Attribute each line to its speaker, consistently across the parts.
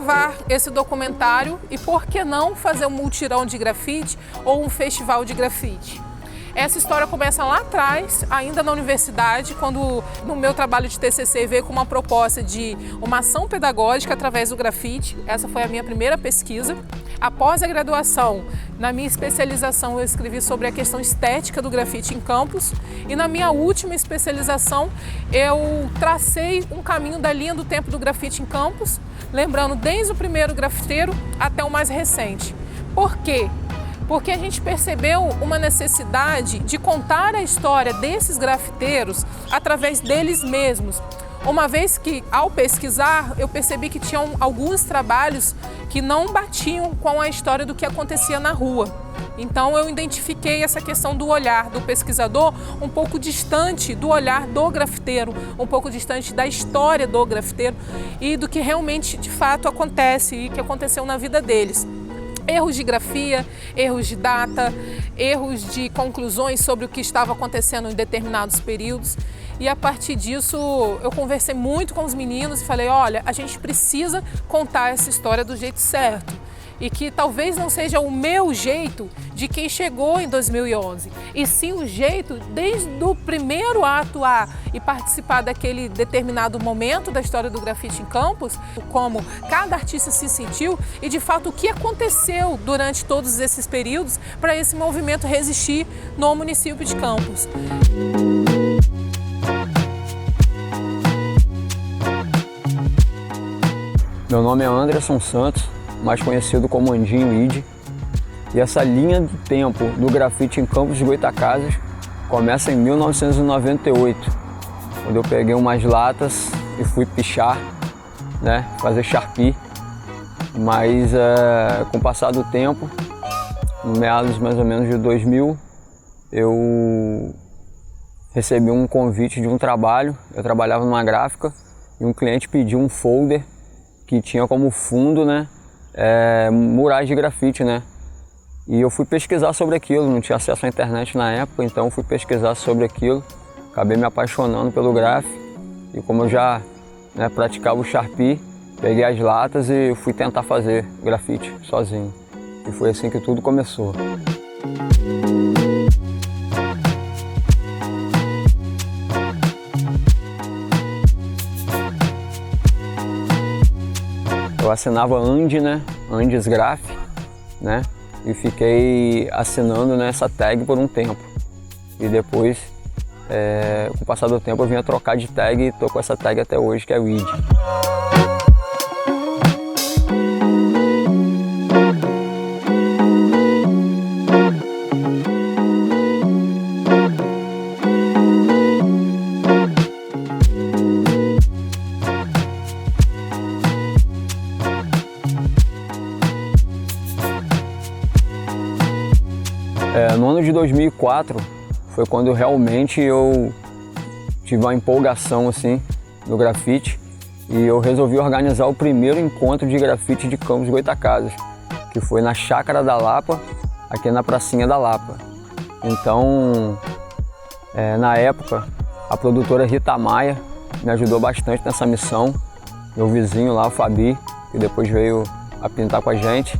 Speaker 1: gravar esse documentário e por que não fazer um mutirão de grafite ou um festival de grafite. Essa história começa lá atrás, ainda na universidade, quando no meu trabalho de TCC veio com uma proposta de uma ação pedagógica através do grafite. Essa foi a minha primeira pesquisa. Após a graduação, na minha especialização, eu escrevi sobre a questão estética do grafite em campus e na minha última especialização eu tracei um caminho da linha do tempo do grafite em campus, lembrando desde o primeiro grafiteiro até o mais recente. Por quê? Porque a gente percebeu uma necessidade de contar a história desses grafiteiros através deles mesmos. Uma vez que, ao pesquisar, eu percebi que tinham alguns trabalhos que não batiam com a história do que acontecia na rua. Então eu identifiquei essa questão do olhar do pesquisador um pouco distante do olhar do grafiteiro, um pouco distante da história do grafiteiro e do que realmente, de fato, acontece e que aconteceu na vida deles. Erros de grafia, erros de data, erros de conclusões sobre o que estava acontecendo em determinados períodos. E a partir disso eu conversei muito com os meninos e falei, olha, a gente precisa contar essa história do jeito certo. E que talvez não seja o meu jeito de quem chegou em 2011, e sim o jeito desde o primeiro a atuar e participar daquele determinado momento da história do grafite em Campos, como cada artista se sentiu e de fato o que aconteceu durante todos esses períodos para esse movimento resistir no município de Campos.
Speaker 2: Meu nome é Anderson Santos, mais conhecido como Andinho Ide, e essa linha do tempo do grafite em Campos de Goytacazes começa em 1998, quando eu peguei umas latas e fui pichar, né, fazer Sharpie, mas com o passar do tempo, no meados mais ou menos de 2000, eu recebi um convite de um trabalho. Eu trabalhava numa gráfica e um cliente pediu um folder que tinha como fundo, né, murais de grafite, né? E eu fui pesquisar sobre aquilo, não tinha acesso à internet na época, então fui pesquisar sobre aquilo, acabei me apaixonando pelo grafite e como eu já, né, praticava o Sharpie, peguei as latas e fui tentar fazer grafite sozinho. E foi assim que tudo começou. Eu assinava Andy, né? Andes Graf, né? E fiquei assinando, né, essa tag por um tempo. E depois, com o passar do tempo, eu vinha trocar de tag e tô com essa tag até hoje, que é o ID. No ano de 2004 foi quando realmente eu tive uma empolgação assim no grafite e eu resolvi organizar o primeiro encontro de grafite de Campos de Goytacazes, que foi na Chácara da Lapa, aqui na Pracinha da Lapa. Então, na época, a produtora Rita Maia me ajudou bastante nessa missão, meu vizinho lá, o Fabi, que depois veio a pintar com a gente.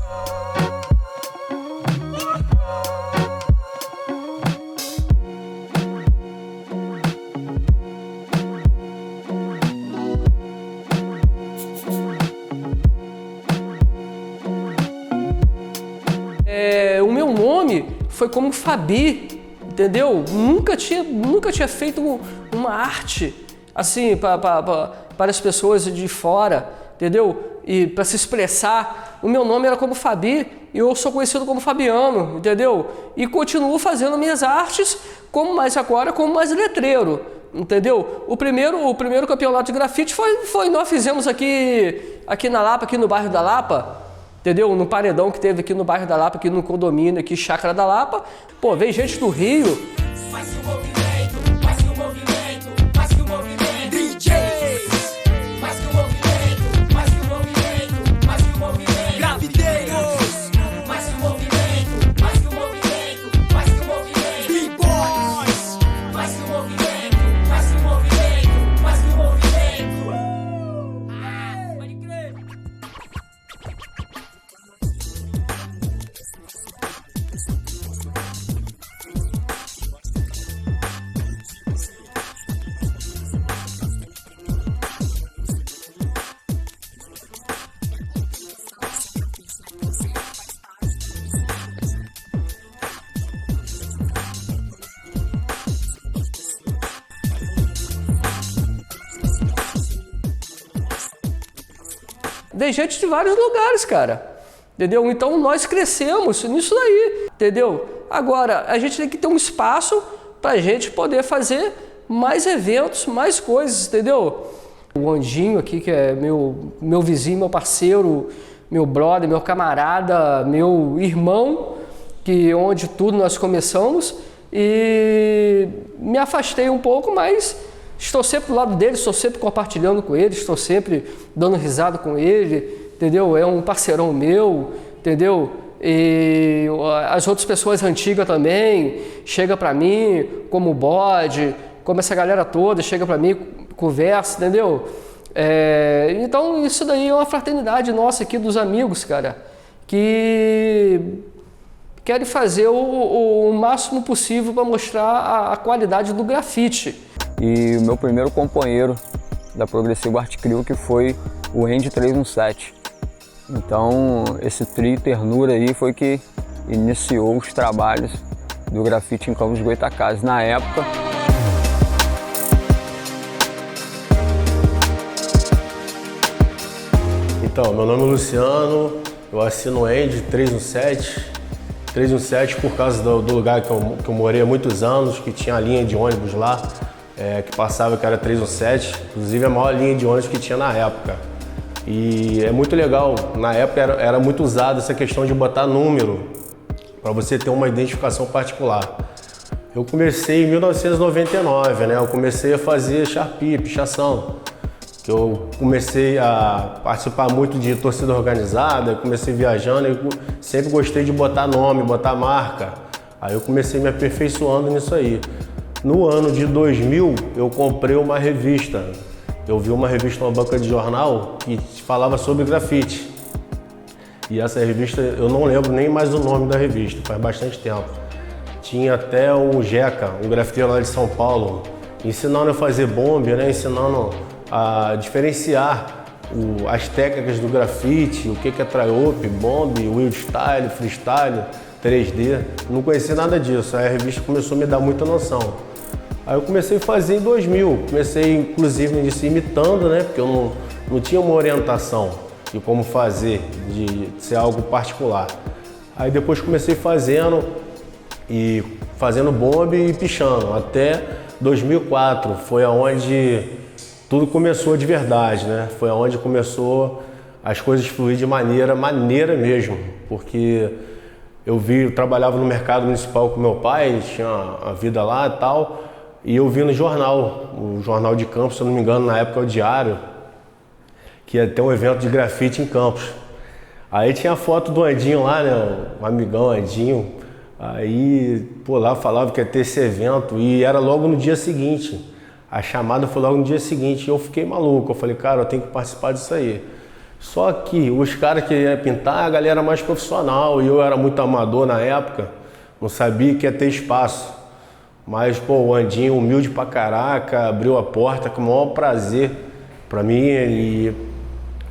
Speaker 3: O meu nome foi como Fabi, entendeu? Nunca tinha feito uma arte assim para as pessoas de fora, entendeu? E para se expressar. O meu nome era como Fabi e eu sou conhecido como Fabiano, entendeu? E continuo fazendo minhas artes como mais agora como mais letreiro, entendeu? O primeiro campeonato de grafite foi nós fizemos aqui na Lapa, aqui no bairro da Lapa. Entendeu? No paredão que teve aqui no bairro da Lapa, aqui no condomínio, aqui Chácara da Lapa. Pô, veio gente do Rio.
Speaker 4: Faz que o movimento, faz que o movimento, faz que o movimento. DJs, faz que o movimento, faz que o movimento, faz que o movimento. Grafiteiros, faz que o movimento, faz que o movimento, faz que o movimento. B-boys, faz que o movimento, faz que o movimento, faz que o movimento. Pode crer.
Speaker 3: Vem gente de vários lugares, cara. Entendeu? Então nós crescemos nisso daí, entendeu? Agora, a gente tem que ter um espaço para a gente poder fazer mais eventos, mais coisas, entendeu? O Andinho aqui, que é meu vizinho, meu parceiro, meu brother, meu camarada, meu irmão, que onde tudo nós começamos, e me afastei um pouco, mas estou sempre do lado dele, estou sempre compartilhando com ele, estou sempre dando risada com ele, entendeu? É um parceirão meu, entendeu? E as outras pessoas antigas também chegam para mim, como o Bode, como essa galera toda, chega para mim, conversa, entendeu? Então isso daí é uma fraternidade nossa aqui dos amigos, cara, que querem fazer o máximo possível para mostrar a qualidade do grafite.
Speaker 2: E o meu primeiro companheiro da Progressivo Art Crew, que foi o Andy 317. Então esse trio Ternura aí foi que iniciou os trabalhos do grafite em Campos dos Goytacazes. Na época,
Speaker 5: então, meu nome é Luciano, eu assino o Andy 317 por causa do lugar que eu morei há muitos anos, que tinha a linha de ônibus lá, que passava, que era 317, inclusive a maior linha de ônibus que tinha na época. E é muito legal, na época era muito usada essa questão de botar número, para você ter uma identificação particular. Eu comecei em 1999, né? Eu comecei a fazer Sharpie, pichação. Que eu comecei a participar muito de torcida organizada, comecei viajando e sempre gostei de botar nome, botar marca. Aí eu comecei me aperfeiçoando nisso aí. No ano de 2000, eu comprei uma revista. Eu vi uma revista, uma banca de jornal, que falava sobre grafite. E essa revista, eu não lembro nem mais o nome da revista, faz bastante tempo. Tinha até o Jeca, um grafiteiro lá de São Paulo, ensinando a fazer bombe, né? Ensinando a diferenciar as técnicas do grafite, o que é try-up, bomb, wild style, freestyle, 3D. Não conhecia nada disso, aí a revista começou a me dar muita noção. Aí eu comecei a fazer em 2000, comecei inclusive imitando, né? Porque eu não tinha uma orientação de como fazer, de ser algo particular. Aí depois comecei fazendo bombe e pichando, até 2004, foi aonde tudo começou de verdade, né? Foi aonde começou as coisas fluir de maneira mesmo, porque eu trabalhava no mercado municipal com meu pai, tinha a vida lá e tal, e eu vi no jornal, o Jornal de Campos, se eu não me engano, na época é o Diário, que ia ter um evento de grafite em Campos. Aí tinha a foto do Andinho lá, né? Um amigão Andinho. Aí, pô, lá falava que ia ter esse evento e era logo no dia seguinte. A chamada foi logo no dia seguinte e eu fiquei maluco. Eu falei, cara, eu tenho que participar disso aí. Só que os caras que iam pintar, a galera mais profissional e eu era muito amador na época, não sabia que ia ter espaço. Mas, pô, o Andinho, humilde pra caraca, abriu a porta com o maior prazer pra mim e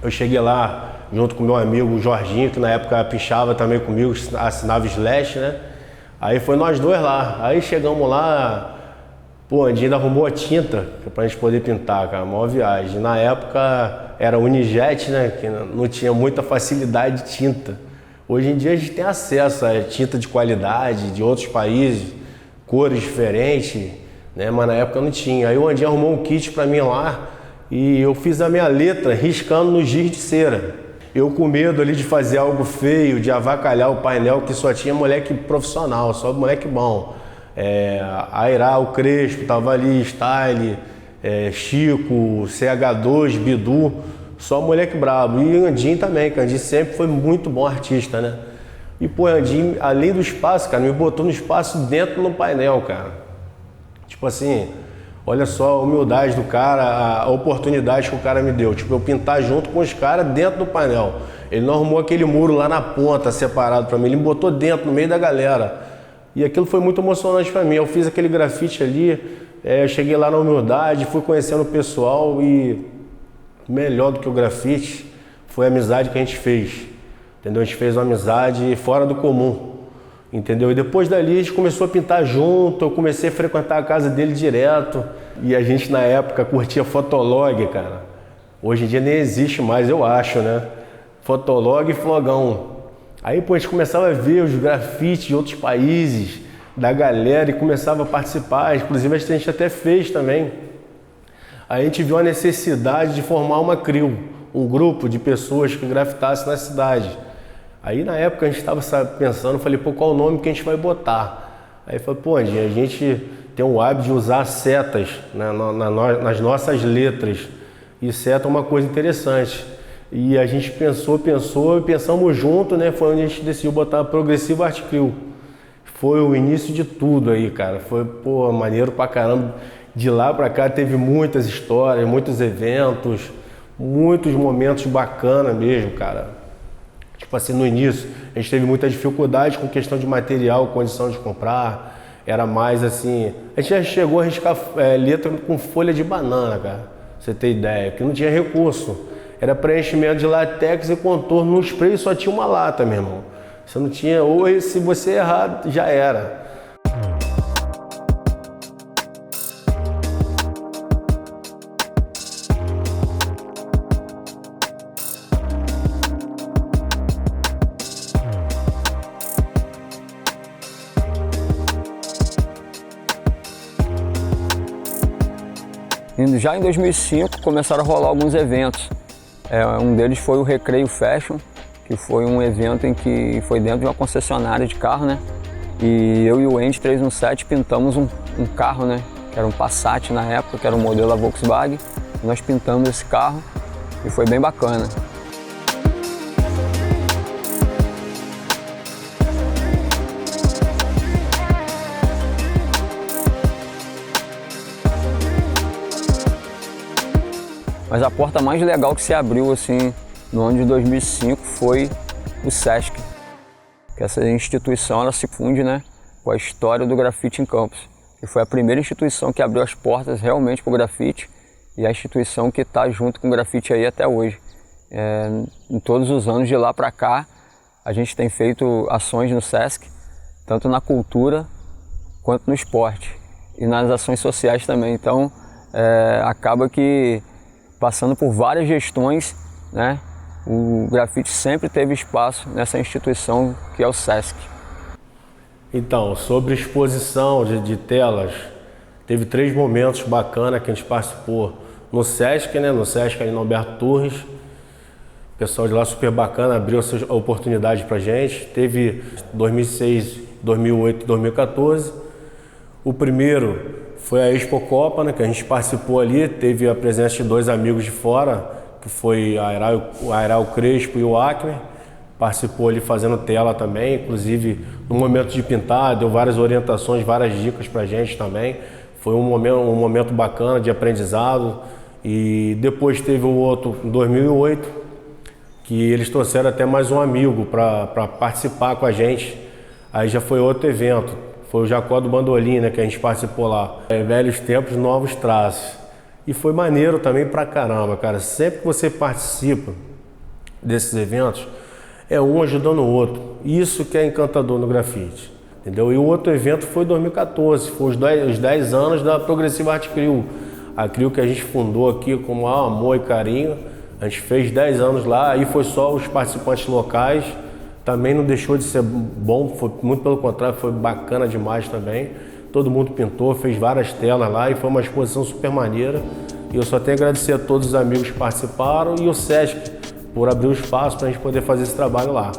Speaker 5: eu cheguei lá junto com meu amigo Jorginho, que na época pichava também comigo, assinava Slash, né? Aí foi nós dois lá. Aí chegamos lá, pô, o Andinho arrumou a tinta pra gente poder pintar, cara, maior viagem. Na época era Unijet, né? Que não tinha muita facilidade de tinta. Hoje em dia a gente tem acesso a tinta de qualidade de outros países, cores diferentes, né? Mas na época não tinha. Aí o Andinho arrumou um kit pra mim lá e eu fiz a minha letra riscando no giz de cera. Eu com medo ali de fazer algo feio, de avacalhar o painel, que só tinha moleque profissional, só moleque bom. Airá, o Crespo, tava ali, Style, Chico, CH2, Bidu, só moleque brabo. E Andinho também, que Andinho sempre foi muito bom artista, né? E pô, Andinho, além do espaço, cara, me botou no espaço dentro do painel, cara. Tipo assim, olha só a humildade do cara, a oportunidade que o cara me deu. Tipo, eu pintar junto com os caras dentro do painel. Ele não arrumou aquele muro lá na ponta, separado pra mim, ele me botou dentro, no meio da galera. E aquilo foi muito emocionante pra mim. Eu fiz aquele grafite ali, eu cheguei lá na humildade, fui conhecendo o pessoal e melhor do que o grafite foi a amizade que a gente fez. Entendeu? A gente fez uma amizade fora do comum. Entendeu? E depois dali a gente começou a pintar junto, eu comecei a frequentar a casa dele direto. E a gente na época curtia Fotolog, cara. Hoje em dia nem existe mais, eu acho, né? Fotolog e Flogão. Aí, pô, a gente começava a ver os grafites de outros países, da galera, e começava a participar. Inclusive, a gente até fez também. Aí a gente viu a necessidade de formar uma CRIO, um grupo de pessoas que grafitassem na cidade. Aí, na época, a gente estava pensando, falei, pô, qual o nome que a gente vai botar? Aí falei, pô, a gente tem o hábito de usar setas, né, nas nossas letras. E seta é uma coisa interessante. E a gente pensou e pensamos junto, né? Foi onde a gente decidiu botar Progressivo Art CRIO. Foi o início de tudo aí, cara. Foi, pô, maneiro pra caramba. De lá pra cá teve muitas histórias, muitos eventos, muitos momentos bacanas mesmo, cara. Tipo assim, no início a gente teve muita dificuldade com questão de material, condição de comprar. Era mais assim... A gente já chegou a riscar letra com folha de banana, cara. Pra você ter ideia, porque não tinha recurso. Era preenchimento de látex e contorno no spray, só tinha uma lata, meu irmão. Você não tinha, ou se você errar, já era.
Speaker 2: Já em 2005 começaram a rolar alguns eventos. Um deles foi o Recreio Fashion, que foi um evento em que foi dentro de uma concessionária de carro, né? E eu e o Andy 317 pintamos um carro, né? Que era um Passat na época, que era um modelo da Volkswagen. E nós pintamos esse carro e foi bem bacana. Mas a porta mais legal que se abriu assim no ano de 2005 foi o Sesc, que essa instituição ela se funde, né, com a história do grafite em Campos, que foi a primeira instituição que abriu as portas realmente para o grafite e a instituição que está junto com o grafite aí até hoje. Em todos os anos de lá para cá a gente tem feito ações no Sesc, tanto na cultura quanto no esporte e nas ações sociais também. Então acaba que passando por várias gestões, né, o grafite sempre teve espaço nessa instituição que é o Sesc.
Speaker 5: Então, sobre exposição de telas, teve 3 momentos bacanas que a gente participou no Sesc, né, no Sesc ali no Alberto Torres. O pessoal de lá super bacana, abriu essa oportunidade pra gente. Teve 2006, 2008 e 2014. O primeiro foi a Expo Copa, né, que a gente participou ali, teve a presença de 2 amigos de fora, que foi o Airal Crespo e o Acme. Participou ali fazendo tela também, inclusive no momento de pintar, deu várias orientações, várias dicas pra gente também. Foi um momento bacana de aprendizado. E depois teve o outro, em 2008, que eles trouxeram até mais um amigo para participar com a gente. Aí já foi outro evento. Foi o Jacó do Bandolim, né, que a gente participou lá. Velhos tempos, novos traços. E foi maneiro também pra caramba, cara. Sempre que você participa desses eventos, é um ajudando o outro. Isso que é encantador no grafite, entendeu? E o outro evento foi em 2014, foi os 10 anos da Progressiva Art CRIO. A CRIO que a gente fundou aqui com o maior amor e carinho. A gente fez 10 anos lá, aí foi só os participantes locais. Também não deixou de ser bom, foi muito pelo contrário, foi bacana demais também. Todo mundo pintou, fez várias telas lá e foi uma exposição super maneira. E eu só tenho a agradecer a todos os amigos que participaram e o Sesc por abrir o espaço para a gente poder fazer esse trabalho lá.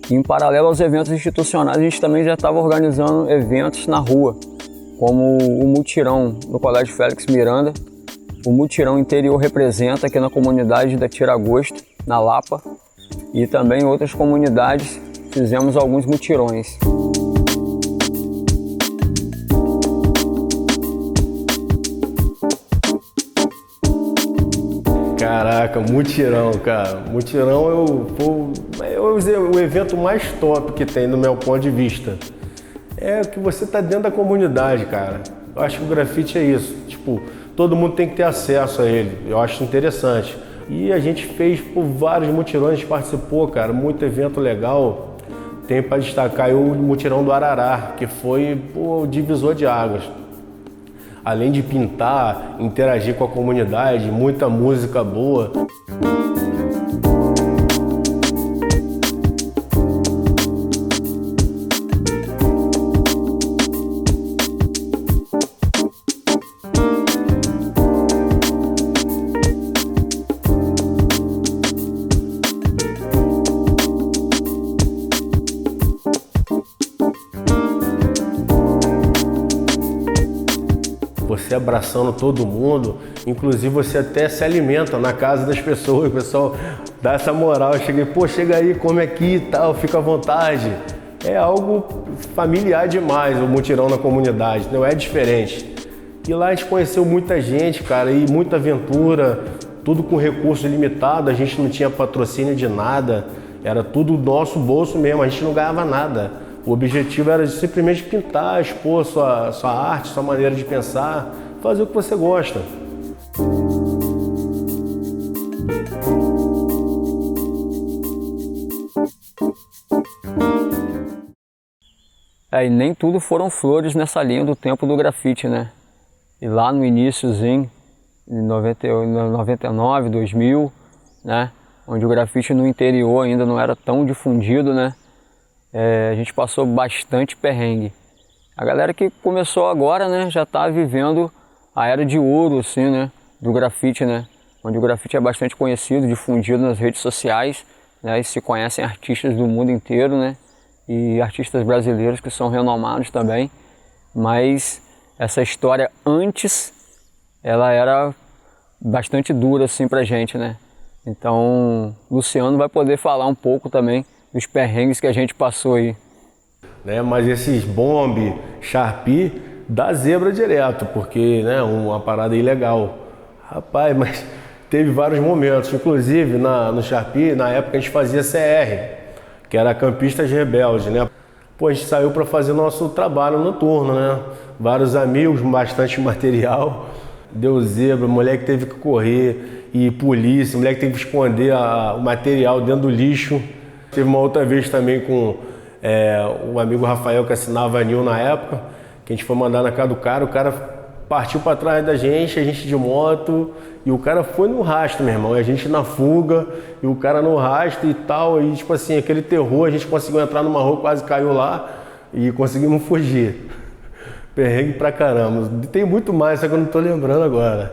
Speaker 2: Em paralelo aos eventos institucionais, a gente também já estava organizando eventos na rua, como o Mutirão no Colégio Félix Miranda. O Mutirão Interior Representa aqui na comunidade da Tiragosto, na Lapa. E também em outras comunidades fizemos alguns mutirões.
Speaker 5: Caraca, mutirão, cara. Mutirão é o evento mais top que tem no meu ponto de vista. É que você tá dentro da comunidade, cara. Eu acho que o grafite é isso. Tipo, todo mundo tem que ter acesso a ele. Eu acho interessante. E a gente fez por vários mutirões, a gente participou, cara, muito evento legal. Tem para destacar aí o mutirão do Arará, que foi o divisor de águas. além de pintar, interagir com a comunidade, muita música boa. Você abraçando todo mundo, inclusive você até se alimenta na casa das pessoas, o pessoal dá essa moral, eu cheguei, pô, chega aí, come aqui e tal, fica à vontade. É algo familiar demais o mutirão na comunidade, não é diferente. E lá a gente conheceu muita gente, cara, e muita aventura, tudo com recurso limitado, a gente não tinha patrocínio de nada, era tudo do nosso bolso mesmo, a gente não ganhava nada. O objetivo era simplesmente pintar, expor sua arte, sua maneira de pensar, fazer o que você gosta.
Speaker 2: E nem tudo foram flores nessa linha do tempo do grafite, né? E lá no iniciozinho, em 99, 2000, né? Onde o grafite no interior ainda não era tão difundido, né? A gente passou bastante perrengue. A galera que começou agora, né, já está vivendo a era de ouro, assim, né, do grafite, né, onde o grafite é bastante conhecido, difundido nas redes sociais, né, e se conhecem artistas do mundo inteiro, né, e artistas brasileiros que são renomados também. Mas essa história antes, ela era bastante dura, assim, pra gente, né. Então, Luciano vai poder falar um pouco também dos perrengues que a gente passou aí.
Speaker 5: Né, mas esses bombe, Sharpie, dá zebra direto, porque, né, uma parada ilegal. Rapaz, mas teve vários momentos, inclusive no Sharpie, na época a gente fazia CR, que era Campistas Rebeldes, né? Pô, a gente saiu para fazer nosso trabalho noturno, né? Vários amigos, bastante material, deu zebra, moleque teve que correr, e polícia, moleque teve que esconder o material dentro do lixo. Teve uma outra vez também com o amigo Rafael, que assinava a Nil na época, que a gente foi mandar na casa do cara, o cara partiu para trás da gente, a gente de moto, e o cara foi no rastro, meu irmão, e a gente na fuga, e o cara no rastro e tal, e tipo assim, aquele terror, a gente conseguiu entrar numa rua, quase caiu lá, e conseguimos fugir. Perrengue pra caramba. Tem muito mais, só que eu não tô lembrando agora.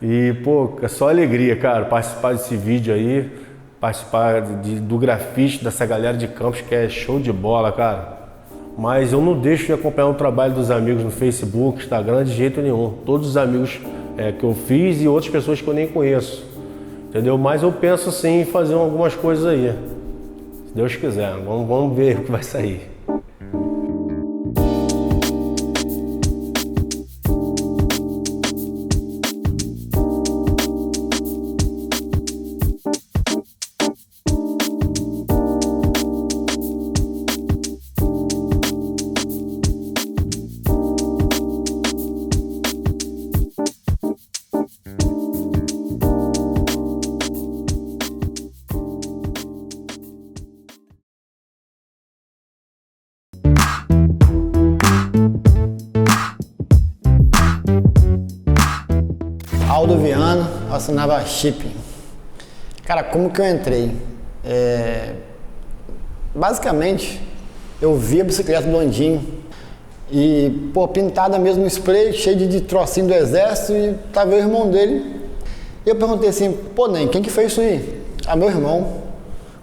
Speaker 5: E, pô, é só alegria, cara, participar desse vídeo aí, participar do grafite dessa galera de Campos, que é show de bola, cara. Mas eu não deixo de acompanhar o trabalho dos amigos no Facebook, Instagram, de jeito nenhum. Todos os amigos que eu fiz e outras pessoas que eu nem conheço, entendeu? Mas eu penso sim em fazer algumas coisas aí, se Deus quiser. Vamos ver o que vai sair.
Speaker 6: Aldo Viana, assinava Shipping. Cara, como que eu entrei? Basicamente, eu vi a bicicleta do Landinho e, pô, pintada mesmo no spray, cheio de trocinho do exército, e tava o irmão dele. E eu perguntei assim, pô, Nen, quem que fez isso aí? Ah, meu irmão.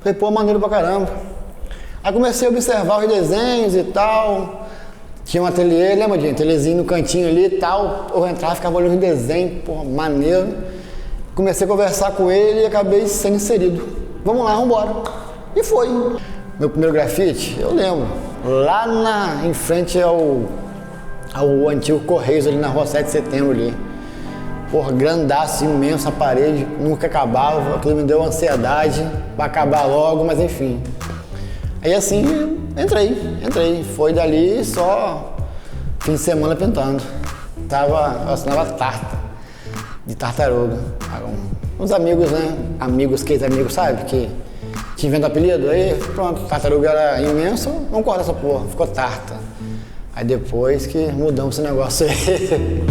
Speaker 6: Falei, pô, maneiro pra caramba. Aí comecei a observar os desenhos e tal. Tinha um ateliê, lembra de um ateliêzinho no cantinho ali e tal. Eu entrava, ficava olhando o desenho, porra, maneiro. Comecei a conversar com ele e acabei sendo inserido. Vamos lá, vamos embora. E foi. Meu primeiro grafite, eu lembro. Lá em frente ao antigo Correios, ali na rua 7 de Setembro ali. Porra, grandaço, imenso a parede, nunca acabava. Aquilo me deu ansiedade pra acabar logo, mas enfim. Aí assim, entrei. Foi dali só fim de semana pintando. Eu assinava Tarta, de tartaruga. Uns amigos, né? Amigos, sabe? Que te inventa apelido. Aí pronto, tartaruga era imenso, vamos cortar essa porra, ficou Tarta. Aí depois que mudamos esse negócio aí.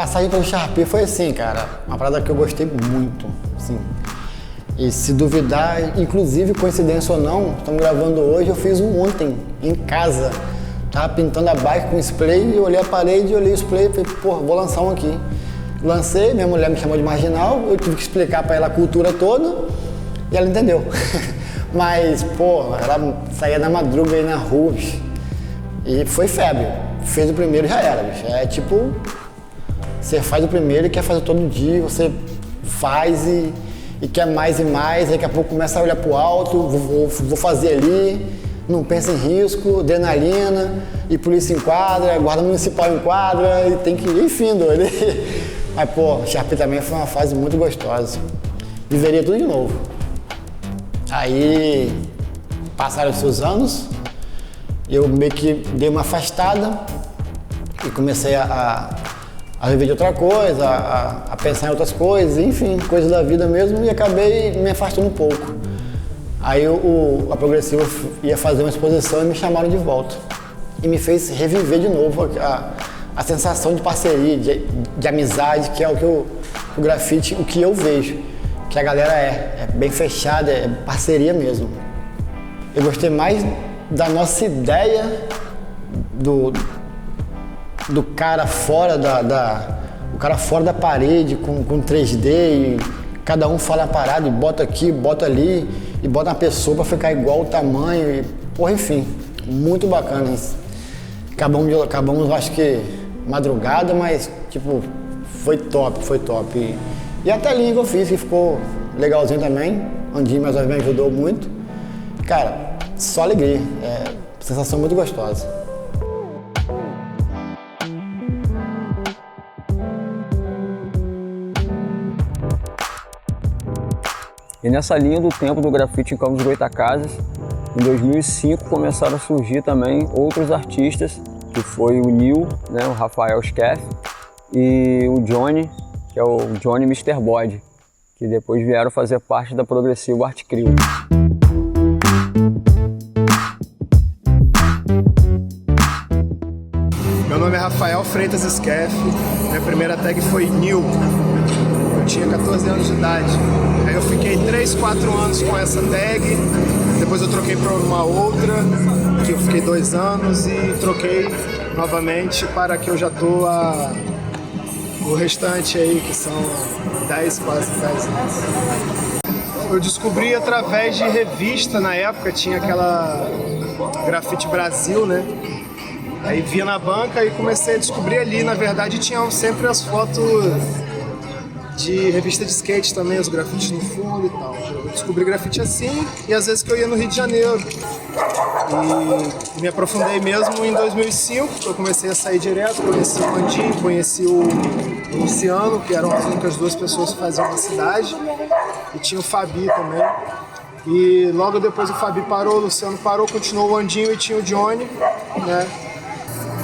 Speaker 6: passagem pelo Sharpie foi assim, cara, uma parada que eu gostei muito, assim. E se duvidar, inclusive, coincidência ou não, estamos gravando hoje, eu fiz um ontem, em casa. Tava pintando a bike com spray, eu olhei a parede, olhei o spray e falei, porra, vou lançar um aqui. Lancei, minha mulher me chamou de marginal, eu tive que explicar para ela a cultura toda e ela entendeu. Mas, pô, ela saía na madruga aí na rua, bicho, e foi febre. Fez o primeiro e já era, bicho. É tipo, você faz o primeiro e quer fazer todo dia, você faz e quer mais e mais, daqui a pouco começa a olhar pro alto, vou fazer ali, não pensa em risco, adrenalina, e polícia enquadra, guarda municipal enquadra, e tem que ir, enfim, doido. Mas, pô, Sharpie também foi uma fase muito gostosa. Viveria tudo de novo. Aí, passaram-se os anos, eu meio que dei uma afastada e comecei a viver de outra coisa, a pensar em outras coisas, enfim, coisas da vida mesmo, e acabei me afastando um pouco. Aí a Progressiva ia fazer uma exposição e me chamaram de volta. E me fez reviver de novo a sensação de parceria, de amizade, que é o que o grafite, o que eu vejo, que a galera é bem fechada, é parceria mesmo. Eu gostei mais da nossa ideia do cara fora o cara fora da parede com 3D e cada um fala a parada e bota aqui, bota ali e bota uma pessoa pra ficar igual o tamanho e, porra, enfim, muito bacana isso. Acabamos acho que madrugada, mas tipo, foi top. E a telinha que eu fiz que ficou legalzinho também, Andinho mais uma vez me ajudou muito. Cara, só alegria, sensação muito gostosa.
Speaker 2: E nessa linha do tempo do grafite em Campos dos Goytacazes, em 2005 começaram a surgir também outros artistas, que foi o Nil, né, o Rafael Skeff, e o Johnny, que é o Johnny Mr. Body, que depois vieram fazer parte da Progressiva Art Crew.
Speaker 7: Meu nome é Rafael Freitas Skeff, minha primeira tag foi Nil. Eu tinha 14 anos de idade. Aí eu fiquei 3, 4 anos com essa tag, depois eu troquei para uma outra, que eu fiquei 2 anos e troquei novamente para que eu já tô o restante aí, que são 10, quase 10 anos. Eu descobri através de revista, na época tinha aquela Grafite Brasil, né? Aí via na banca e comecei a descobrir ali, na verdade tinham sempre as fotos de revista de skate também, os grafites no fundo e tal. Eu descobri grafite assim, e às vezes que eu ia no Rio de Janeiro. E me aprofundei mesmo em 2005, que eu comecei a sair direto, conheci o Andinho, conheci o Luciano, que eram as únicas 2 pessoas que faziam na cidade, e tinha o Fabi também. E logo depois o Fabi parou, o Luciano parou, continuou o Andinho e tinha o Johnny, né?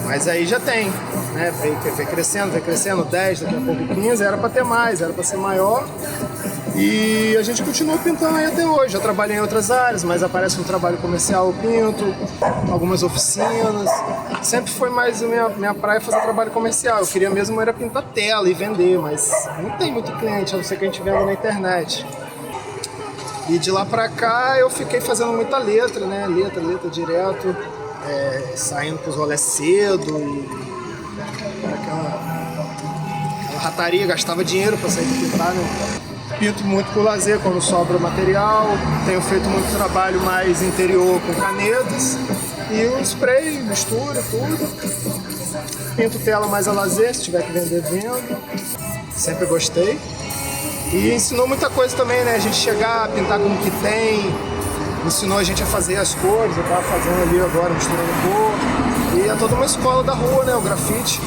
Speaker 7: Mas aí já tem, né? Vem crescendo, 10, daqui a pouco 15, era para ter mais, era para ser maior. E a gente continua pintando aí até hoje. Já trabalhei em outras áreas, mas aparece um trabalho comercial, eu pinto, algumas oficinas. Sempre foi mais a minha praia fazer trabalho comercial. Eu queria mesmo era pintar tela e vender, mas não tem muito cliente, a não ser que a gente venda na internet. E de lá pra cá eu fiquei fazendo muita letra, né? Letra direto. Saindo pros rolês cedo e aquela rataria, gastava dinheiro para sair pra pintar, né? Pinto muito por lazer quando sobra material, tenho feito muito trabalho mais interior com canetas e o spray, mistura tudo. Pinto tela mais a lazer, se tiver que vender, vendo. Sempre gostei. E ensinou muita coisa também, né? A gente chegar a pintar como que tem, ensinou a gente a fazer as cores, eu tava fazendo ali agora, misturando cor. E é toda uma escola da rua, né, o grafite,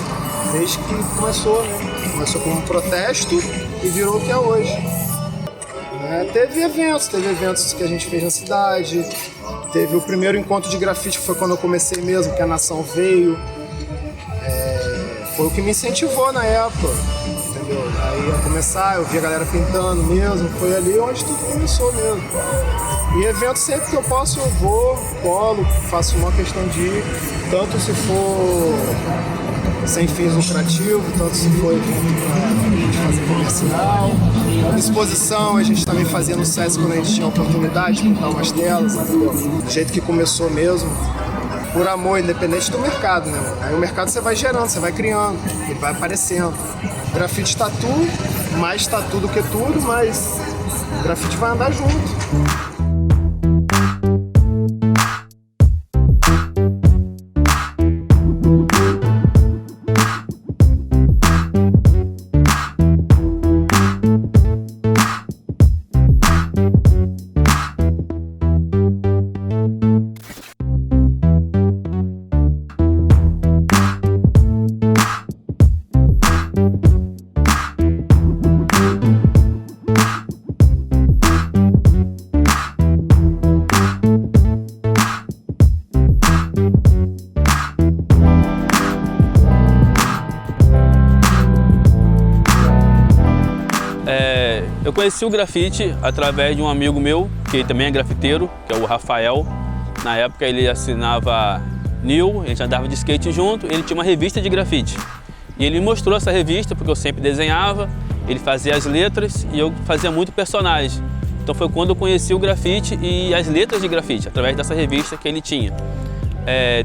Speaker 7: desde que começou, né? Começou como um protesto e virou o que é hoje. Teve eventos que a gente fez na cidade, teve o primeiro encontro de grafite, que foi quando eu comecei mesmo, que a Nação veio. Foi o que me incentivou na época, entendeu? Aí ia começar, eu via a galera pintando mesmo, foi ali onde tudo começou mesmo. E evento sempre que eu posso eu vou, colo, faço uma questão de ir, tanto se for sem fins lucrativos, tanto se foi para fazer comercial. Exposição, a gente também fazia no SESC quando a gente tinha oportunidade de pintar umas telas, entendeu? Do jeito que começou mesmo, por amor, independente do mercado, né? Aí o mercado você vai gerando, você vai criando, ele vai aparecendo. Grafite tatu, mais tatu do que tudo, mas o grafite vai andar junto.
Speaker 8: Eu conheci o grafite através de um amigo meu, que também é grafiteiro, que é o Rafael. Na época ele assinava New, a gente andava de skate junto, ele tinha uma revista de grafite. E ele me mostrou essa revista porque eu sempre desenhava, ele fazia as letras e eu fazia muito personagem. Então foi quando eu conheci o grafite e as letras de grafite, através dessa revista que ele tinha.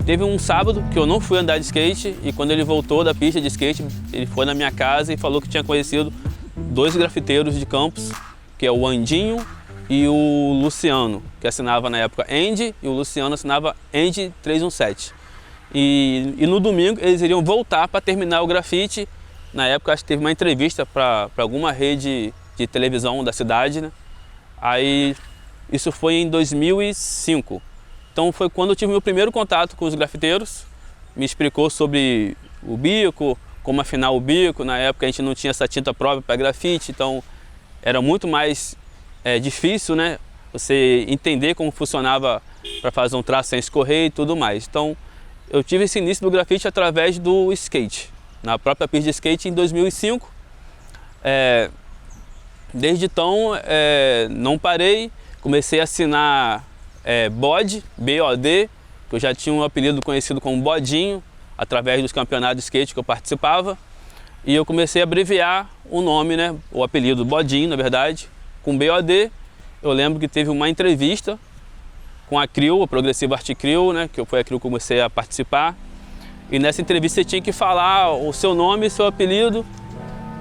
Speaker 8: Teve um sábado que eu não fui andar de skate e quando ele voltou da pista de skate, ele foi na minha casa e falou que tinha conhecido 2 grafiteiros de Campos, que é o Andinho e o Luciano, que assinava na época Andy e o Luciano assinava Andy 317. E no domingo eles iriam voltar para terminar o grafite. Na época acho que teve uma entrevista para alguma rede de televisão da cidade, né? Aí isso foi em 2005. Então foi quando eu tive meu primeiro contato com os grafiteiros. Me explicou sobre o bico, como afinar o bico. Na época a gente não tinha essa tinta própria para grafite, então era muito mais difícil, né? Você entender como funcionava para fazer um traço sem escorrer e tudo mais. Então eu tive esse início do grafite através do skate, na própria pista de skate em 2005. Desde então não parei, comecei a assinar bode, BOD, que eu já tinha um apelido conhecido como Bodinho, através dos campeonatos de skate que eu participava. E eu comecei a abreviar o nome, né, o apelido Bodinho, na verdade, com BOD. Eu lembro que teve uma entrevista com a CRIO, a Progressiva Arte CRIO, né, que foi a CRIO que eu comecei a participar. E nessa entrevista você tinha que falar o seu nome e seu apelido.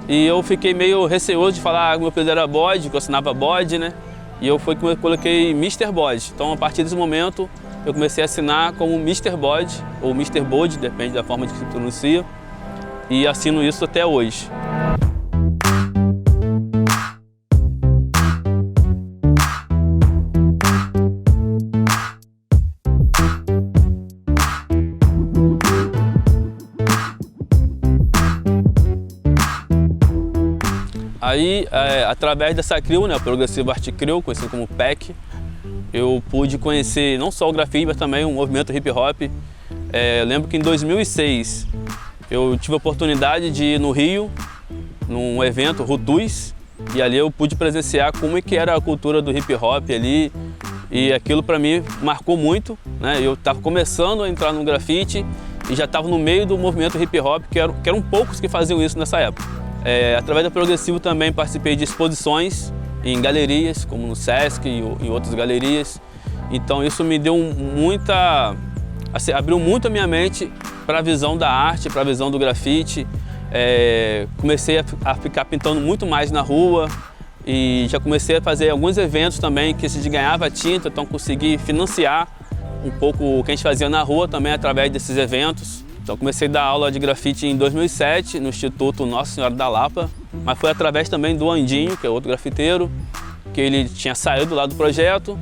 Speaker 8: E eu fiquei meio receoso de falar que meu apelido era Bode, que eu assinava Bode, né? E eu coloquei Mr. Bode. Então, a partir desse momento, eu comecei a assinar como Mr. Bode, ou Mr. Bode, depende da forma de que se pronuncia. E assino isso até hoje. Aí, através dessa CRIO, né, a Progressiva Arte CRIO, conhecido como PEC, eu pude conhecer não só o grafite, mas também o movimento hip hop. Eu lembro que em 2006 eu tive a oportunidade de ir no Rio, num evento, Rutus, e ali eu pude presenciar como é que era a cultura do hip hop ali, e aquilo para mim marcou muito, né? Eu estava começando a entrar no grafite e já estava no meio do movimento hip hop, que eram poucos que faziam isso nessa época. Através da Progressivo também participei de exposições em galerias, como no SESC e em outras galerias. Então isso me deu abriu muito a minha mente para a visão da arte, para a visão do grafite. Comecei a ficar pintando muito mais na rua e já comecei a fazer alguns eventos também que a gente ganhava tinta, então consegui financiar um pouco o que a gente fazia na rua também através desses eventos. Então comecei a dar aula de grafite em 2007 no Instituto Nossa Senhora da Lapa, mas foi através também do Andinho, que é outro grafiteiro, que ele tinha saído lá do projeto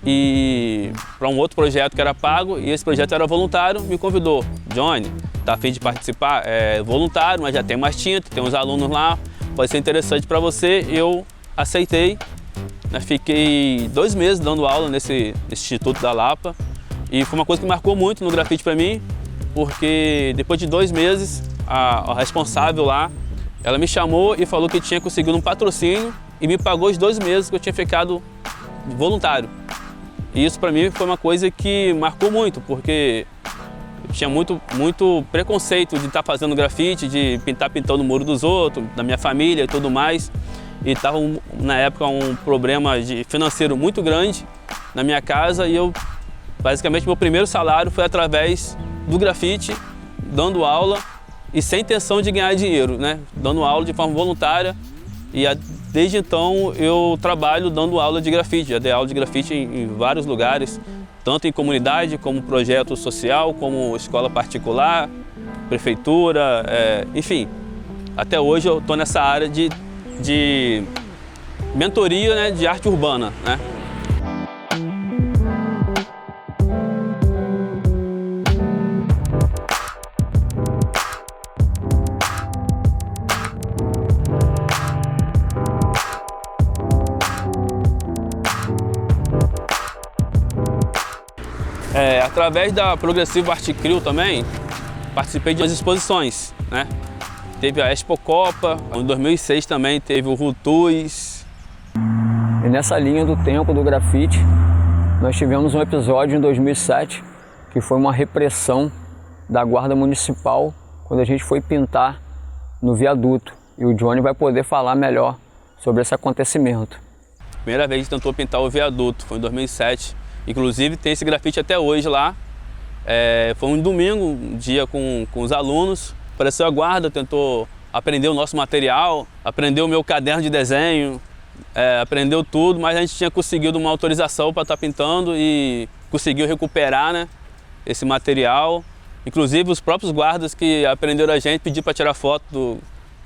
Speaker 8: e para um outro projeto que era pago, e esse projeto era voluntário, me convidou. Johnny, tá a fim de participar? É voluntário, mas já tem mais tinta, tem uns alunos lá, pode ser interessante para você. Eu aceitei, né? Fiquei 2 meses dando aula nesse Instituto da Lapa e foi uma coisa que marcou muito no grafite para mim, porque depois de 2 meses, a responsável lá, ela me chamou e falou que tinha conseguido um patrocínio e me pagou os 2 meses que eu tinha ficado voluntário. E isso para mim foi uma coisa que marcou muito, porque eu tinha muito preconceito de estar fazendo grafite, de pintando o muro dos outros, da minha família e tudo mais. E estava na época um problema financeiro muito grande na minha casa e basicamente meu primeiro salário foi através do grafite, dando aula e sem intenção de ganhar dinheiro, né? Dando aula de forma voluntária e desde então eu trabalho dando aula de grafite. Já dei aula de grafite em vários lugares, tanto em comunidade, como projeto social, como escola particular, prefeitura, enfim. Até hoje eu estou nessa área de mentoria, né, de arte urbana, né? Através da Progressivo Arte Crio também, participei de umas exposições, né? Teve a Expo Copa, em 2006 também teve o Rutus.
Speaker 2: E nessa linha do tempo do grafite, nós tivemos um episódio em 2007, que foi uma repressão da Guarda Municipal, quando a gente foi pintar no viaduto. E o Johnny vai poder falar melhor sobre esse acontecimento.
Speaker 8: Primeira vez que tentou pintar o viaduto, foi em 2007. Inclusive tem esse grafite até hoje lá. Foi um domingo, um dia com os alunos. Apareceu a guarda, tentou aprender o nosso material, aprendeu o meu caderno de desenho, aprendeu tudo, mas a gente tinha conseguido uma autorização para estar pintando e conseguiu recuperar, né, esse material. Inclusive os próprios guardas que aprenderam a gente pediram para tirar foto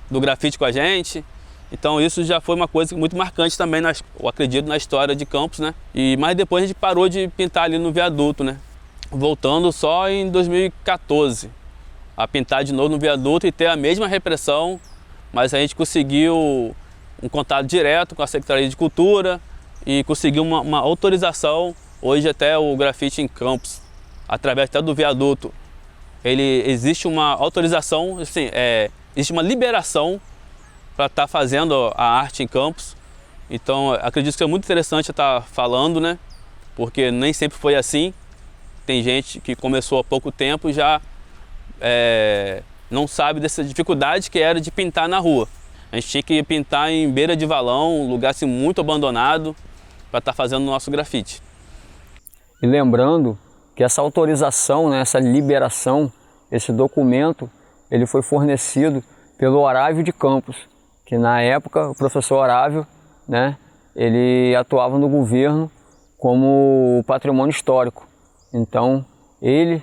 Speaker 8: do grafite com a gente. Então isso já foi uma coisa muito marcante também, eu acredito, na história de Campos, né? Mas depois a gente parou de pintar ali no viaduto, né? Voltando só em 2014 a pintar de novo no viaduto e ter a mesma repressão, mas a gente conseguiu um contato direto com a Secretaria de Cultura e conseguiu uma autorização. Hoje até o grafite em Campos, através até do viaduto, existe uma autorização, assim, existe uma liberação para estar fazendo a arte em Campos. Então acredito que é muito interessante estar falando, né? Porque nem sempre foi assim. Tem gente que começou há pouco tempo e já não sabe dessa dificuldade que era de pintar na rua. A gente tinha que pintar em beira de valão, um lugar assim, muito abandonado, para estar fazendo o nosso grafite.
Speaker 2: E lembrando que essa autorização, né, essa liberação, esse documento, ele foi fornecido pelo Horácio de Campos, que na época o professor Horácio, né, ele atuava no governo como patrimônio histórico. Então ele,